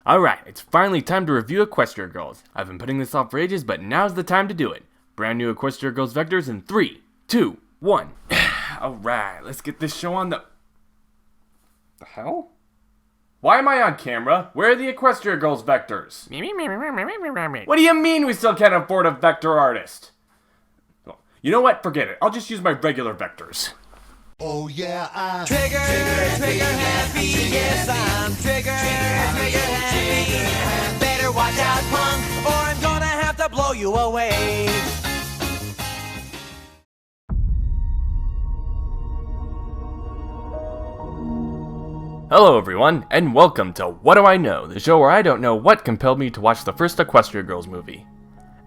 Alright, it's finally time to review Equestria Girls. I've been putting this off for ages, but now's the time to do it. Brand new Equestria Girls vectors in 3, 2, 1. Alright, let's get this show on the hell? Why am I on camera? Where are the Equestria Girls vectors? What do you mean we still can't afford a vector artist? Well, you know what? Forget it. I'll just use my regular vectors. Oh yeah, I'm trigger happy, yes I'm trigger happy. Better watch out, punk, or I'm gonna have to blow you away. Hello everyone, and welcome to What Do I Know, the show where I don't know what compelled me to watch the first Equestria Girls movie.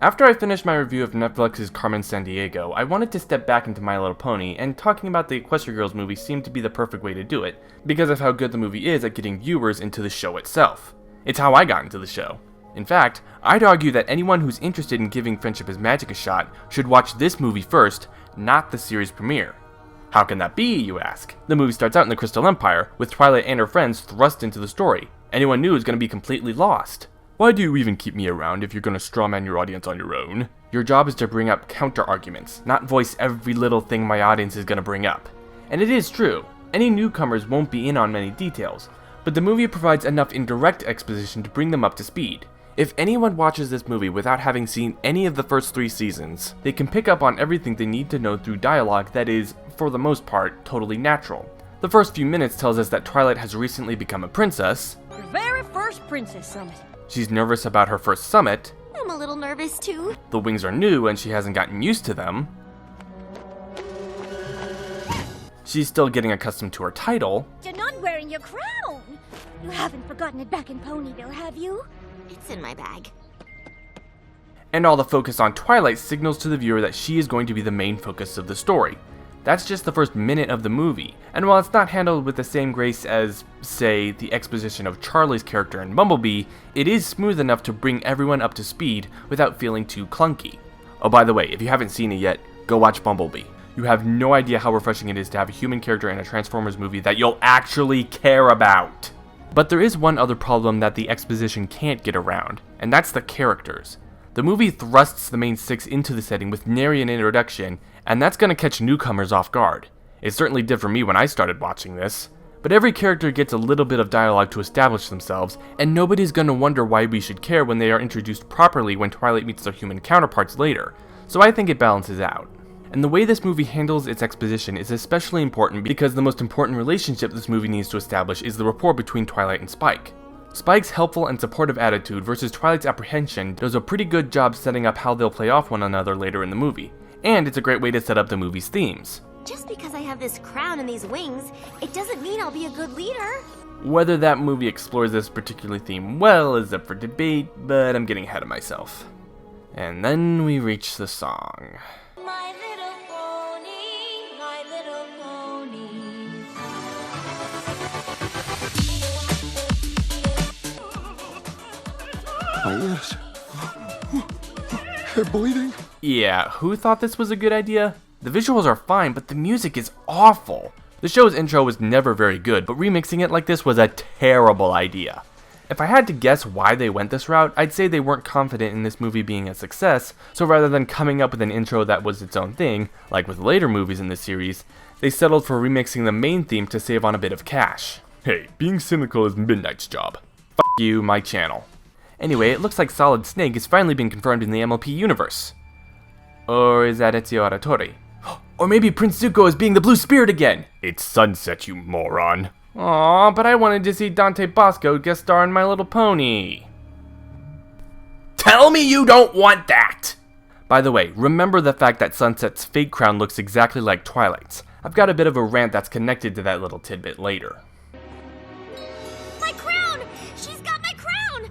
After I finished my review of Netflix's Carmen Sandiego, I wanted to step back into My Little Pony, and talking about the Equestria Girls movie seemed to be the perfect way to do it, because of how good the movie is at getting viewers into the show itself. It's how I got into the show. In fact, I'd argue that anyone who's interested in giving Friendship is Magic a shot should watch this movie first, not the series premiere. How can that be, you ask? The movie starts out in the Crystal Empire, with Twilight and her friends thrust into the story. Anyone new is going to be completely lost. Why do you even keep me around if you're going to strawman your audience on your own? Your job is to bring up counter-arguments, not voice every little thing my audience is going to bring up. And it is true, any newcomers won't be in on many details, but the movie provides enough indirect exposition to bring them up to speed. If anyone watches this movie without having seen any of the first 3 seasons, they can pick up on everything they need to know through dialogue that is, for the most part, totally natural. The first few minutes tells us that Twilight has recently become a princess. Your very first princess summit. She's nervous about her first summit. I'm a little nervous too. The wings are new and she hasn't gotten used to them. She's still getting accustomed to her title. You're not wearing your crown. You haven't forgotten it back in Ponyville, have you? It's in my bag. And all the focus on Twilight signals to the viewer that she is going to be the main focus of the story. That's just the first minute of the movie, and while it's not handled with the same grace as, say, the exposition of Charlie's character in Bumblebee, it is smooth enough to bring everyone up to speed without feeling too clunky. Oh, by the way, if you haven't seen it yet, go watch Bumblebee. You have no idea how refreshing it is to have a human character in a Transformers movie that you'll actually care about. But there is one other problem that the exposition can't get around, and that's the characters. The movie thrusts the main 6 into the setting with nary an introduction, and that's gonna catch newcomers off guard. It certainly did for me when I started watching this. But every character gets a little bit of dialogue to establish themselves, and nobody's gonna wonder why we should care when they are introduced properly when Twilight meets their human counterparts later, so I think it balances out. And the way this movie handles its exposition is especially important because the most important relationship this movie needs to establish is the rapport between Twilight and Spike. Spike's helpful and supportive attitude versus Twilight's apprehension does a pretty good job setting up how they'll play off one another later in the movie, and it's a great way to set up the movie's themes. Just because I have this crown and these wings, it doesn't mean I'll be a good leader. Whether that movie explores this particular theme well is up for debate, but I'm getting ahead of myself. And then we reach the song. My little pony, my little pony. my ears. They're bleeding. Yeah, who thought this was a good idea? The visuals are fine, but the music is awful. The show's intro was never very good, but remixing it like this was a terrible idea. If I had to guess why they went this route, I'd say they weren't confident in this movie being a success, so rather than coming up with an intro that was its own thing, like with later movies in the series, they settled for remixing the main theme to save on a bit of cash. Hey, being cynical is Midnight's job. F*** you, my channel. Anyway, it looks like Solid Snake has finally been confirmed in the MLP universe. Or is that Ezio Auditore? Or maybe Prince Zuko is being the Blue Spirit again! It's sunset, you moron. Aw, but I wanted to see Dante Bosco guest star in My Little Pony. Tell me you don't want that! By the way, remember the fact that Sunset's fake crown looks exactly like Twilight's. I've got a bit of a rant that's connected to that little tidbit later. My crown! She's got my crown!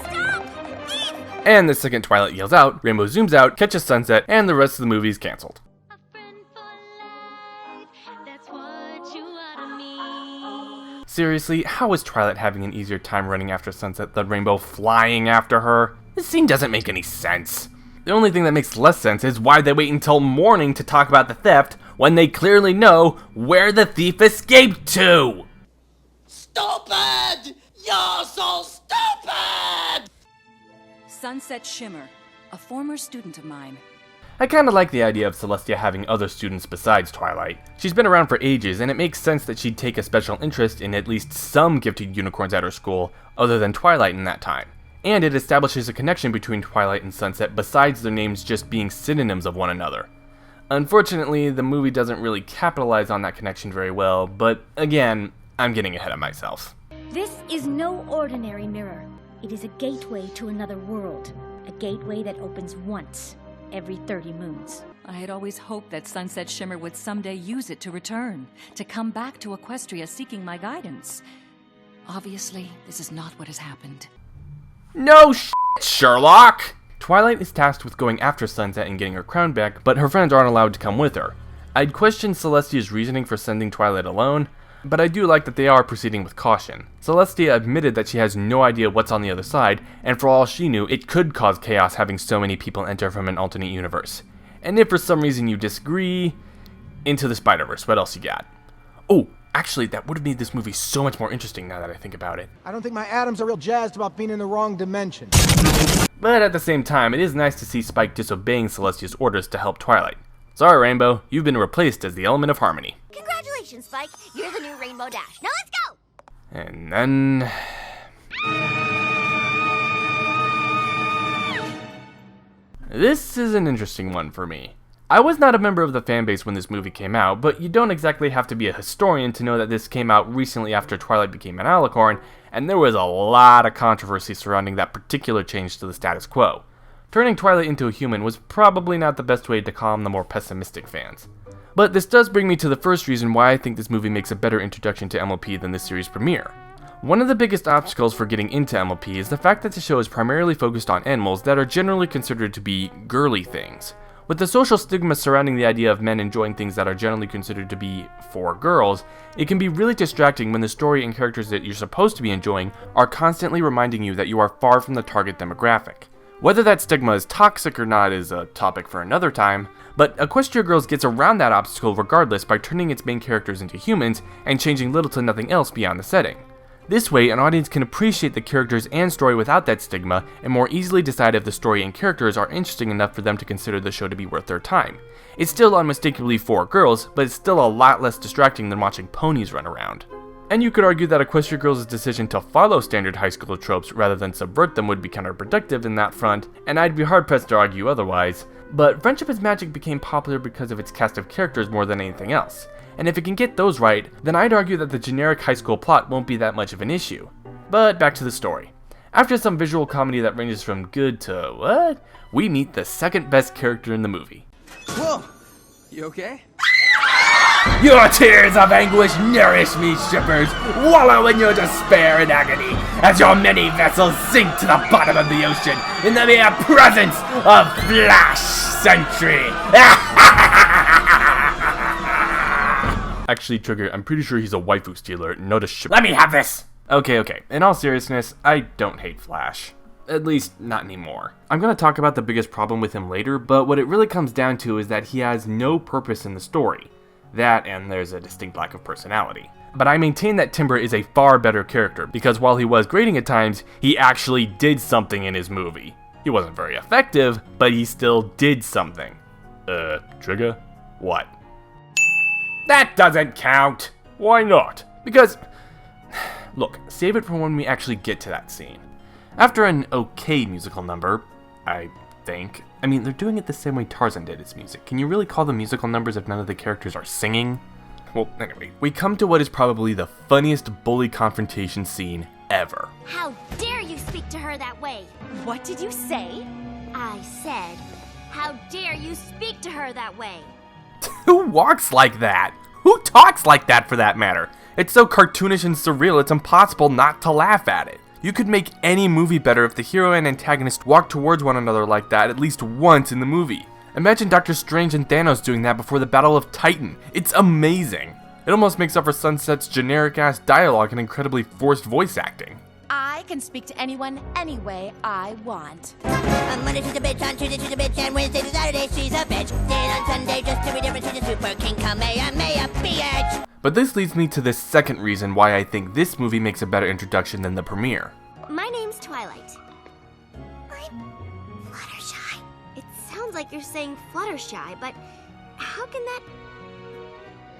Stop! Thief! And the second Twilight yells out, Rainbow zooms out, catches Sunset, and the rest of the movie is cancelled. A friend for life, that's what you are to me. Seriously, how is Twilight having an easier time running after Sunset than Rainbow flying after her? This scene doesn't make any sense. The only thing that makes less sense is why they wait until morning to talk about the theft when they clearly know where the thief escaped to! Stupid! You're so stupid! Sunset Shimmer, a former student of mine. I kinda like the idea of Celestia having other students besides Twilight. She's been around for ages, and it makes sense that she'd take a special interest in at least some gifted unicorns at her school, other than Twilight in that time. And it establishes a connection between Twilight and Sunset besides their names just being synonyms of one another. Unfortunately, the movie doesn't really capitalize on that connection very well, but again, I'm getting ahead of myself. This is no ordinary mirror. It is a gateway to another world. A gateway that opens once every 30 moons. I had always hoped that Sunset Shimmer would someday use it to return, to come back to Equestria seeking my guidance. Obviously, this is not what has happened. No shit, Sherlock! Twilight is tasked with going after Sunset and getting her crown back, but her friends aren't allowed to come with her. I'd question Celestia's reasoning for sending Twilight alone, but I do like that they are proceeding with caution. Celestia admitted that she has no idea what's on the other side, and for all she knew, it could cause chaos having so many people enter from an alternate universe. And if for some reason you disagree, Into the Spider-Verse, what else you got? Oh, actually, that would have made this movie so much more interesting now that I think about it. I don't think my atoms are real jazzed about being in the wrong dimension. But at the same time, it is nice to see Spike disobeying Celestia's orders to help Twilight. Sorry, Rainbow, you've been replaced as the element of harmony. Congratulations, Spike. You're the new Rainbow Dash. Now let's go! And then... This is an interesting one for me. I was not a member of the fanbase when this movie came out, but you don't exactly have to be a historian to know that this came out recently after Twilight became an alicorn, and there was a lot of controversy surrounding that particular change to the status quo. Turning Twilight into a human was probably not the best way to calm the more pessimistic fans. But this does bring me to the first reason why I think this movie makes a better introduction to MLP than the series premiere. One of the biggest obstacles for getting into MLP is the fact that the show is primarily focused on animals that are generally considered to be girly things. With the social stigma surrounding the idea of men enjoying things that are generally considered to be for girls, it can be really distracting when the story and characters that you're supposed to be enjoying are constantly reminding you that you are far from the target demographic. Whether that stigma is toxic or not is a topic for another time, but Equestria Girls gets around that obstacle regardless by turning its main characters into humans and changing little to nothing else beyond the setting. This way, an audience can appreciate the characters and story without that stigma and more easily decide if the story and characters are interesting enough for them to consider the show to be worth their time. It's still unmistakably for girls, but it's still a lot less distracting than watching ponies run around. And you could argue that Equestria Girls' decision to follow standard high school tropes rather than subvert them would be counterproductive in that front, and I'd be hard-pressed to argue otherwise, but Friendship is Magic became popular because of its cast of characters more than anything else, and if it can get those right, then I'd argue that the generic high school plot won't be that much of an issue. But back to the story. After some visual comedy that ranges from good to what? We meet the second best character in the movie. Whoa! You okay? Your tears of anguish nourish me, shippers. Wallow in your despair and agony as your many vessels sink to the bottom of the ocean in the mere presence of Flash Sentry. Actually, Trigger, I'm pretty sure he's a waifu stealer, not a ship. Let me have this! Okay. In all seriousness, I don't hate Flash. At least, not anymore. I'm gonna talk about the biggest problem with him later, but what it really comes down to is that he has no purpose in the story. That, and there's a distinct lack of personality. But I maintain that Timber is a far better character, because while he was grating at times, he actually did something in his movie. He wasn't very effective, but he still did something. Trigger? What? That doesn't count! Why not? Because, look, save it for when we actually get to that scene. After an okay musical number, I think. I mean, they're doing it the same way Tarzan did its music. Can you really call them musical numbers if none of the characters are singing? Well, anyway, we come to what is probably the funniest bully confrontation scene ever. How dare you speak to her that way? What did you say? I said, how dare you speak to her that way? Who walks like that? Who talks like that, for that matter? It's so cartoonish and surreal, it's impossible not to laugh at it. You could make any movie better if the hero and antagonist walked towards one another like that at least once in the movie. Imagine Doctor Strange and Thanos doing that before the Battle of Titan. It's amazing. It almost makes up for Sunset's generic-ass dialogue and incredibly forced voice acting. I can speak to anyone, any way I want. On Monday she's a bitch, on Tuesday she's a bitch, and Wednesday to Saturday she's a bitch. Then on Sunday just to be different, she's a super king, Kamehameha, bitch. But this leads me to the second reason why I think this movie makes a better introduction than the premiere. My name's Twilight. I'm Fluttershy. It sounds like you're saying Fluttershy, but how can that...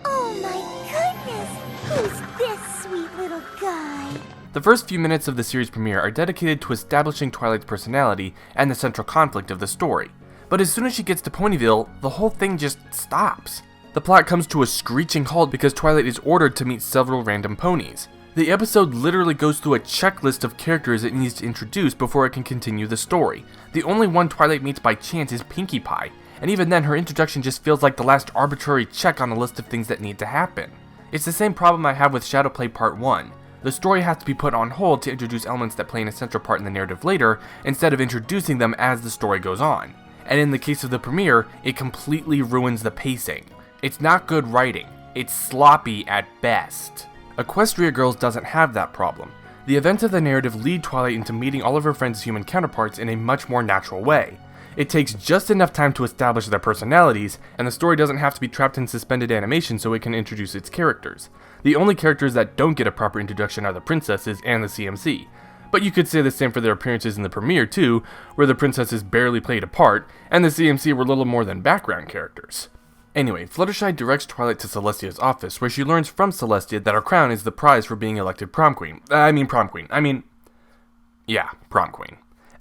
Oh my goodness! Who's this sweet little guy? The first few minutes of the series premiere are dedicated to establishing Twilight's personality and the central conflict of the story. But as soon as she gets to Ponyville, the whole thing just stops. The plot comes to a screeching halt because Twilight is ordered to meet several random ponies. The episode literally goes through a checklist of characters it needs to introduce before it can continue the story. The only one Twilight meets by chance is Pinkie Pie, and even then her introduction just feels like the last arbitrary check on a list of things that need to happen. It's the same problem I have with Shadowplay Part 1. The story has to be put on hold to introduce elements that play an essential part in the narrative later, instead of introducing them as the story goes on. And in the case of the premiere, it completely ruins the pacing. It's not good writing. It's sloppy at best. Equestria Girls doesn't have that problem. The events of the narrative lead Twilight into meeting all of her friends' human counterparts in a much more natural way. It takes just enough time to establish their personalities, and the story doesn't have to be trapped in suspended animation so it can introduce its characters. The only characters that don't get a proper introduction are the princesses and the CMC. But you could say the same for their appearances in the premiere too, where the princesses barely played a part, and the CMC were little more than background characters. Anyway, Fluttershy directs Twilight to Celestia's office, where she learns from Celestia that her crown is the prize for being elected prom queen. Prom queen.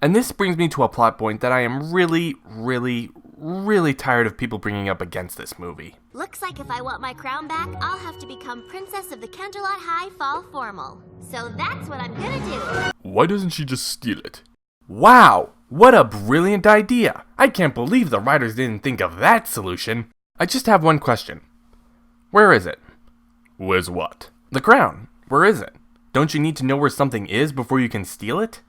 And this brings me to a plot point that I am really tired of people bringing up against this movie. Looks like if I want my crown back, I'll have to become Princess of the Canterlot High Fall Formal. So that's what I'm gonna do. Why doesn't she just steal it? Wow, what a brilliant idea! I can't believe the writers didn't think of that solution. I just have one question. Where is it? Where's what? The crown. Where is it? Don't you need to know where something is before you can steal it?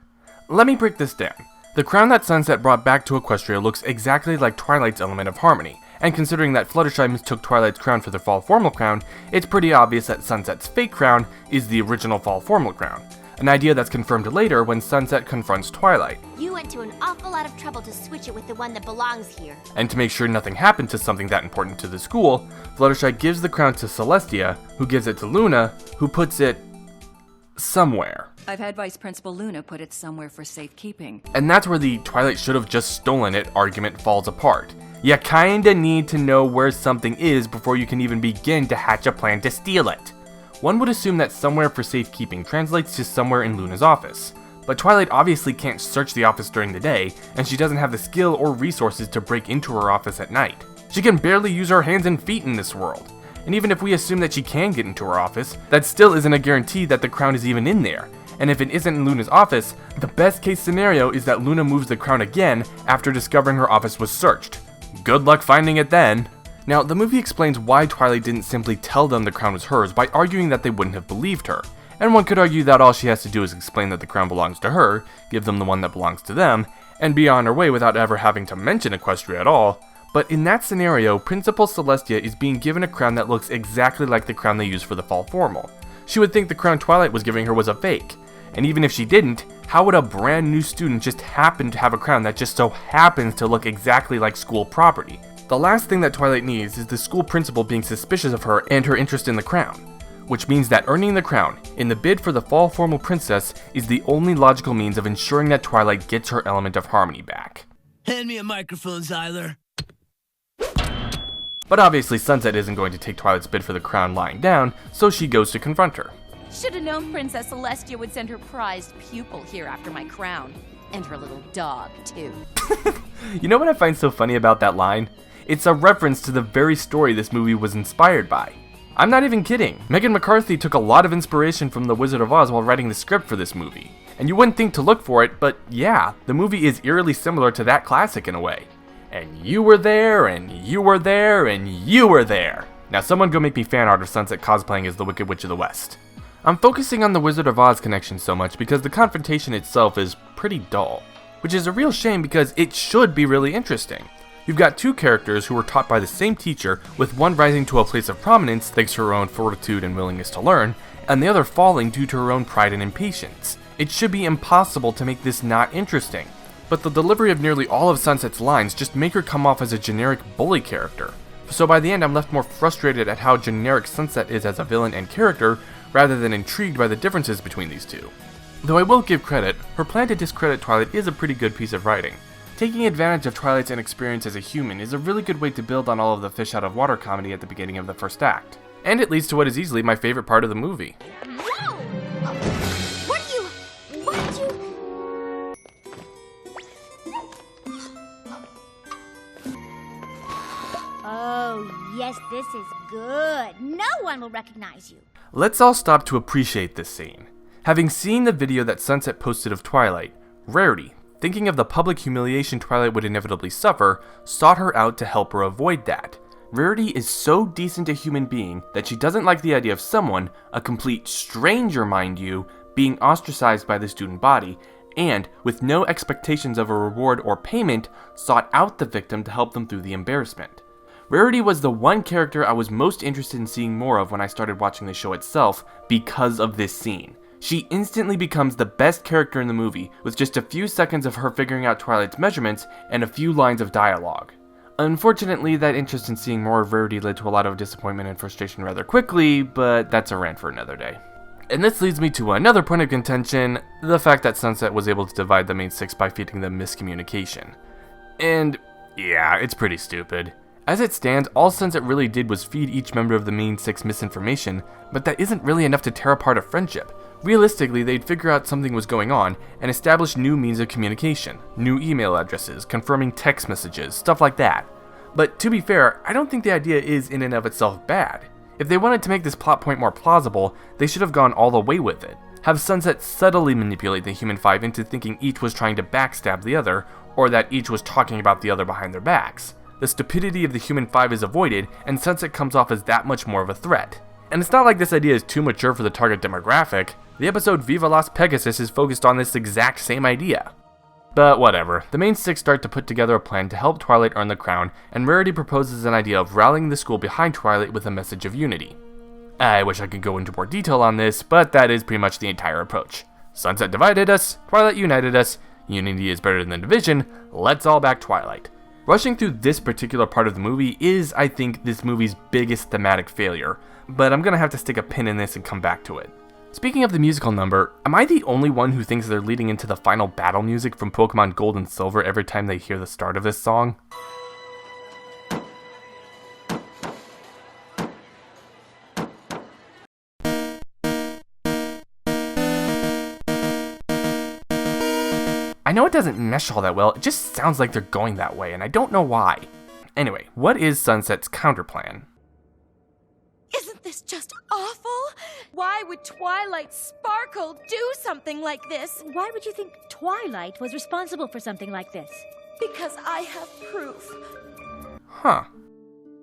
Let me break this down. The crown that Sunset brought back to Equestria looks exactly like Twilight's element of harmony, and considering that Fluttershy mistook Twilight's crown for the Fall Formal crown, it's pretty obvious that Sunset's fake crown is the original Fall Formal crown, an idea that's confirmed later when Sunset confronts Twilight. You went to an awful lot of trouble to switch it with the one that belongs here. And to make sure nothing happened to something that important to the school, Fluttershy gives the crown to Celestia, who gives it to Luna, who puts it somewhere. I've had Vice Principal Luna put it somewhere for safekeeping. And that's where the Twilight should have just stolen it argument falls apart. You kinda need to know where something is before you can even begin to hatch a plan to steal it. One would assume that somewhere for safekeeping translates to somewhere in Luna's office. But Twilight obviously can't search the office during the day, and she doesn't have the skill or resources to break into her office at night. She can barely use her hands and feet in this world. And even if we assume that she can get into her office, that still isn't a guarantee that the crown is even in there. And if it isn't in Luna's office, the best case scenario is that Luna moves the crown again after discovering her office was searched. Good luck finding it then. Now, the movie explains why Twilight didn't simply tell them the crown was hers by arguing that they wouldn't have believed her. And one could argue that all she has to do is explain that the crown belongs to her, give them the one that belongs to them, and be on her way without ever having to mention Equestria at all. But in that scenario, Principal Celestia is being given a crown that looks exactly like the crown they used for the Fall Formal. She would think the crown Twilight was giving her was a fake. And even if she didn't, how would a brand new student just happen to have a crown that just so happens to look exactly like school property? The last thing that Twilight needs is the school principal being suspicious of her and her interest in the crown. Which means that earning the crown, in the bid for the Fall Formal Princess, is the only logical means of ensuring that Twilight gets her element of harmony back. Hand me a microphone, Zyler. But obviously Sunset isn't going to take Twilight's bid for the crown lying down, so she goes to confront her. Should have known Princess Celestia would send her prized pupil here after my crown. And her little dog, too. You know what I find so funny about that line? It's a reference to the very story this movie was inspired by. I'm not even kidding. Megan McCarthy took a lot of inspiration from The Wizard of Oz while writing the script for this movie. And you wouldn't think to look for it, but yeah, the movie is eerily similar to that classic in a way. And you were there, and you were there, and you were there. Now someone go make me fan art of Sunset cosplaying as the Wicked Witch of the West. I'm focusing on the Wizard of Oz connection so much because the confrontation itself is pretty dull, which is a real shame because it should be really interesting. You've got two characters who were taught by the same teacher, with one rising to a place of prominence thanks to her own fortitude and willingness to learn, and the other falling due to her own pride and impatience. It should be impossible to make this not interesting, but the delivery of nearly all of Sunset's lines just make her come off as a generic bully character. So by the end I'm left more frustrated at how generic Sunset is as a villain and character, rather than intrigued by the differences between these two. Though I will give credit, her plan to discredit Twilight is a pretty good piece of writing. Taking advantage of Twilight's inexperience as a human is a really good way to build on all of the fish out of water comedy at the beginning of the first act. And it leads to what is easily my favorite part of the movie. Whoa! What did you... Oh, yes, this is good. No one will recognize you. Let's all stop to appreciate this scene. Having seen the video that Sunset posted of Twilight, Rarity, thinking of the public humiliation Twilight would inevitably suffer, sought her out to help her avoid that. Rarity is so decent a human being that she doesn't like the idea of someone, a complete stranger mind you, being ostracized by the student body, and, with no expectations of a reward or payment, sought out the victim to help them through the embarrassment. Rarity was the one character I was most interested in seeing more of when I started watching the show itself because of this scene. She instantly becomes the best character in the movie, with just a few seconds of her figuring out Twilight's measurements and a few lines of dialogue. Unfortunately, that interest in seeing more of Rarity led to a lot of disappointment and frustration rather quickly, but that's a rant for another day. And this leads me to another point of contention, the fact that Sunset was able to divide the main six by feeding them miscommunication. And yeah, it's pretty stupid. As it stands, all Sunset really did was feed each member of the main six misinformation, but that isn't really enough to tear apart a friendship. Realistically, they'd figure out something was going on and establish new means of communication, new email addresses, confirming text messages, stuff like that. But to be fair, I don't think the idea is in and of itself bad. If they wanted to make this plot point more plausible, they should have gone all the way with it. Have Sunset subtly manipulate the Human Five into thinking each was trying to backstab the other, or that each was talking about the other behind their backs. The stupidity of the Human Five is avoided, and Sunset comes off as that much more of a threat. And it's not like this idea is too mature for the target demographic. The episode Viva Las Pegasus is focused on this exact same idea. But whatever, the main six start to put together a plan to help Twilight earn the crown, and Rarity proposes an idea of rallying the school behind Twilight with a message of unity. I wish I could go into more detail on this, but that is pretty much the entire approach. Sunset divided us, Twilight united us, unity is better than division, let's all back Twilight. Rushing through this particular part of the movie is, I think, this movie's biggest thematic failure, but I'm gonna have to stick a pin in this and come back to it. Speaking of the musical number, am I the only one who thinks they're leading into the final battle music from Pokemon Gold and Silver every time they hear the start of this song? I know it doesn't mesh all that well, it just sounds like they're going that way, and I don't know why. Anyway, what is Sunset's counterplan? Isn't this just awful? Why would Twilight Sparkle do something like this? Why would you think Twilight was responsible for something like this? Because I have proof. Huh.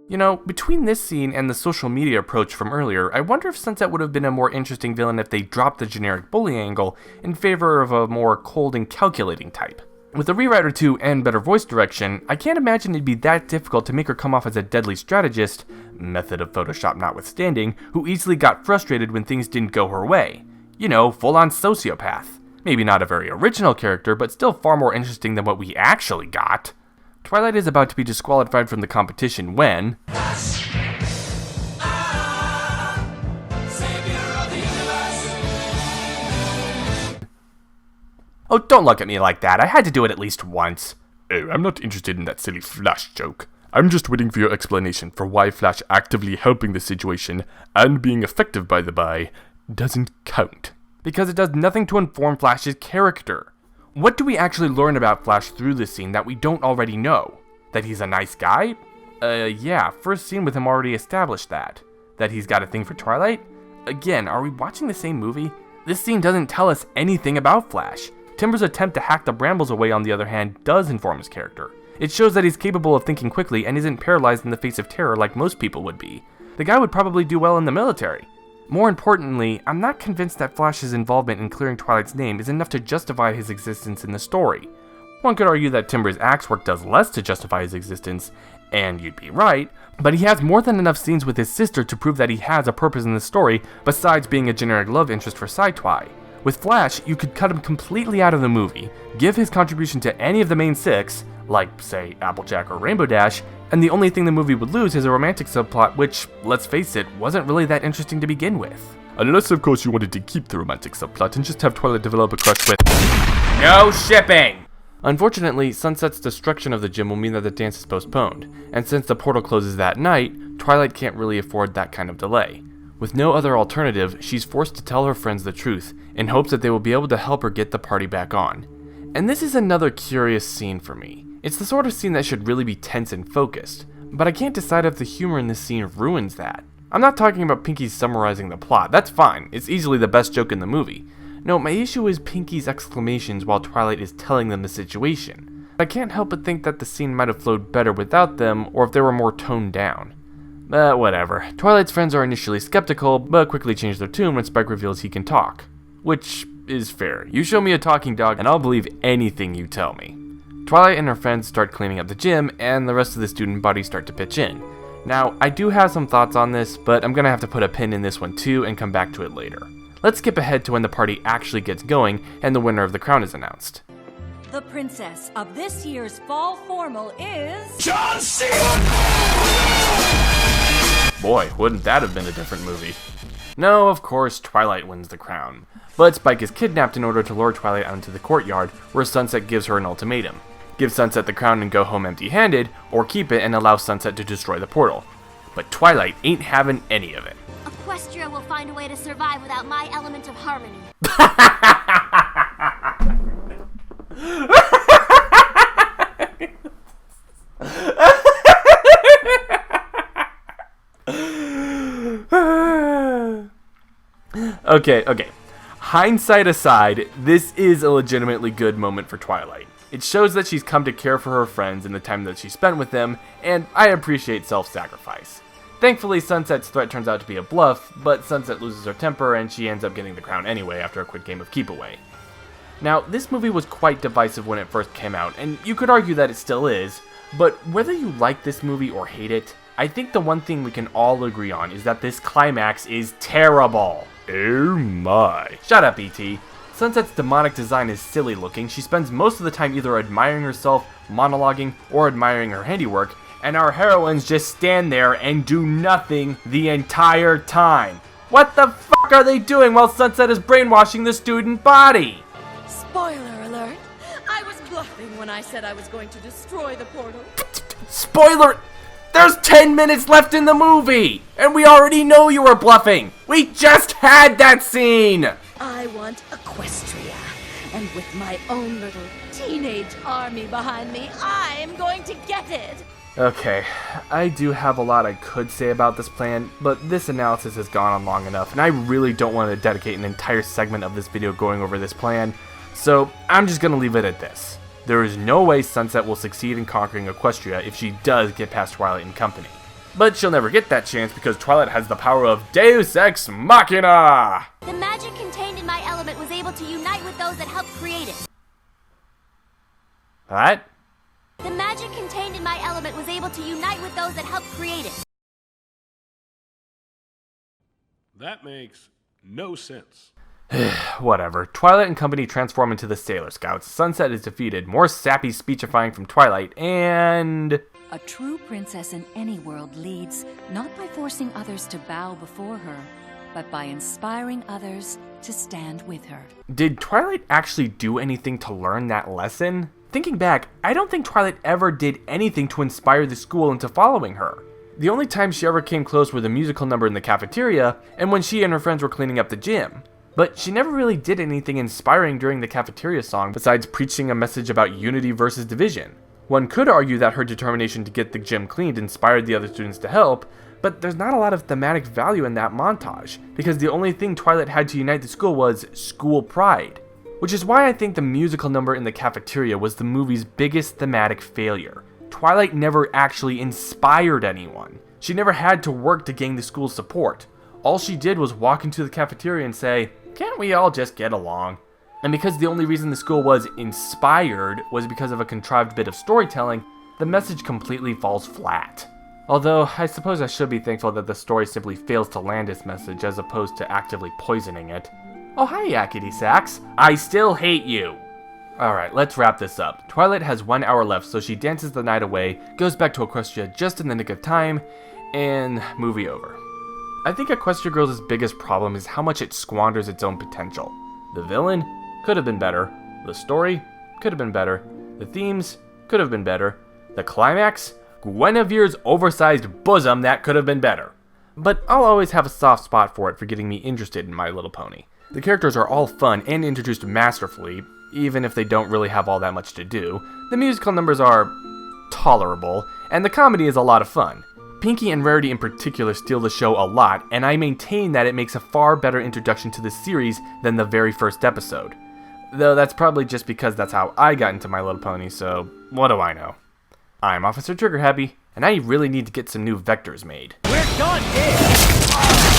You know, between this scene and the social media approach from earlier, I wonder if Sunset would have been a more interesting villain if they dropped the generic bully angle in favor of a more cold and calculating type. With a rewrite or two and better voice direction, I can't imagine it'd be that difficult to make her come off as a deadly strategist, method of Photoshop notwithstanding, who easily got frustrated when things didn't go her way. You know, full-on sociopath. Maybe not a very original character, but still far more interesting than what we actually got. Twilight is about to be disqualified from the competition when... Oh, don't look at me like that. I had to do it at least once. Oh, I'm not interested in that silly Flash joke. I'm just waiting for your explanation for why Flash actively helping the situation, and being effective by the by, doesn't count. Because it does nothing to inform Flash's character. What do we actually learn about Flash through this scene that we don't already know? That he's a nice guy? Yeah, first scene with him already established that. That he's got a thing for Twilight? Again, are we watching the same movie? This scene doesn't tell us anything about Flash. Timber's attempt to hack the Brambles away, on the other hand, does inform his character. It shows that he's capable of thinking quickly and isn't paralyzed in the face of terror like most people would be. The guy would probably do well in the military. More importantly, I'm not convinced that Flash's involvement in clearing Twilight's name is enough to justify his existence in the story. One could argue that Timber's axe work does less to justify his existence, and you'd be right, but he has more than enough scenes with his sister to prove that he has a purpose in the story besides being a generic love interest for Sci-Twi. With Flash, you could cut him completely out of the movie, give his contribution to any of the main six, like, say, Applejack or Rainbow Dash, and the only thing the movie would lose is a romantic subplot which, let's face it, wasn't really that interesting to begin with. Unless, of course, you wanted to keep the romantic subplot and just have Twilight develop a crush with... No shipping! Unfortunately, Sunset's destruction of the gym will mean that the dance is postponed, and since the portal closes that night, Twilight can't really afford that kind of delay. With no other alternative, she's forced to tell her friends the truth, in hopes that they will be able to help her get the party back on. And this is another curious scene for me. It's the sort of scene that should really be tense and focused, but I can't decide if the humor in this scene ruins that. I'm not talking about Pinky summarizing the plot, that's fine, it's easily the best joke in the movie. No, my issue is Pinky's exclamations while Twilight is telling them the situation. I can't help but think that the scene might have flowed better without them, or if they were more toned down. But whatever. Twilight's friends are initially skeptical, but quickly change their tune when Spike reveals he can talk. Which is fair. You show me a talking dog and I'll believe anything you tell me. Twilight and her friends start cleaning up the gym, and the rest of the student bodies start to pitch in. Now, I do have some thoughts on this, but I'm gonna have to put a pin in this one too and come back to it later. Let's skip ahead to when the party actually gets going and the winner of the crown is announced. The princess of this year's fall formal is... John Cena! Boy, wouldn't that have been a different movie. No, of course, Twilight wins the crown. But Spike is kidnapped in order to lure Twilight out into the courtyard, where Sunset gives her an ultimatum. Give Sunset the crown and go home empty-handed, or keep it and allow Sunset to destroy the portal. But Twilight ain't having any of it. Equestria will find a way to survive without my element of harmony. Okay. Hindsight aside, this is a legitimately good moment for Twilight. It shows that she's come to care for her friends in the time that she spent with them, and I appreciate self-sacrifice. Thankfully, Sunset's threat turns out to be a bluff, but Sunset loses her temper and she ends up getting the crown anyway after a quick game of keep away. Now, this movie was quite divisive when it first came out, and you could argue that it still is, but whether you like this movie or hate it, I think the one thing we can all agree on is that this climax is terrible. Oh my. Shut up, E.T. Sunset's demonic design is silly looking. She spends most of the time either admiring herself, monologuing, or admiring her handiwork, and our heroines just stand there and do nothing the entire time. What the fuck are they doing while Sunset is brainwashing the student body? Spoiler alert! I was bluffing when I said I was going to destroy the portal. Spoiler! There's 10 minutes left in the movie! And we already know you were bluffing! We just had that scene! I want Equestria, and with my own little teenage army behind me, I'm going to get it! Okay, I do have a lot I could say about this plan, but this analysis has gone on long enough, and I really don't want to dedicate an entire segment of this video going over this plan, so I'm just gonna leave it at this. There is no way Sunset will succeed in conquering Equestria if she does get past Twilight and company. But she'll never get that chance because Twilight has the power of Deus Ex Machina! The magic contained in my element was able to unite with those that helped create it. What? The magic contained in my element was able to unite with those that helped create it. That makes no sense. Whatever. Twilight and company transform into the Sailor Scouts. Sunset is defeated. More sappy speechifying from Twilight, and... A true princess in any world leads not by forcing others to bow before her, but by inspiring others to stand with her. Did Twilight actually do anything to learn that lesson? Thinking back, I don't think Twilight ever did anything to inspire the school into following her. The only time she ever came close were the musical number in the cafeteria, and when she and her friends were cleaning up the gym. But she never really did anything inspiring during the cafeteria song besides preaching a message about unity versus division. One could argue that her determination to get the gym cleaned inspired the other students to help, but there's not a lot of thematic value in that montage, because the only thing Twilight had to unite the school was school pride. Which is why I think the musical number in the cafeteria was the movie's biggest thematic failure. Twilight never actually inspired anyone. She never had to work to gain the school's support. All she did was walk into the cafeteria and say, "Can't we all just get along?" And because the only reason the school was inspired was because of a contrived bit of storytelling, the message completely falls flat. Although, I suppose I should be thankful that the story simply fails to land its message as opposed to actively poisoning it. Oh hi, Yakety Sax. I still hate you! Alright, let's wrap this up. Twilight has 1 hour left, so she dances the night away, goes back to Equestria just in the nick of time, and movie over. I think Equestria Girls' biggest problem is how much it squanders its own potential. The villain could have been better. The story could have been better. The themes could have been better. The climax? Guinevere's oversized bosom, that could have been better. But I'll always have a soft spot for it for getting me interested in My Little Pony. The characters are all fun and introduced masterfully, even if they don't really have all that much to do. The musical numbers are tolerable, and the comedy is a lot of fun. Pinkie and Rarity in particular steal the show a lot, and I maintain that it makes a far better introduction to the series than the very first episode. Though that's probably just because that's how I got into My Little Pony, so what do I know? I'm Officer Trigger Happy, and I really need to get some new vectors made. We're done, Dave!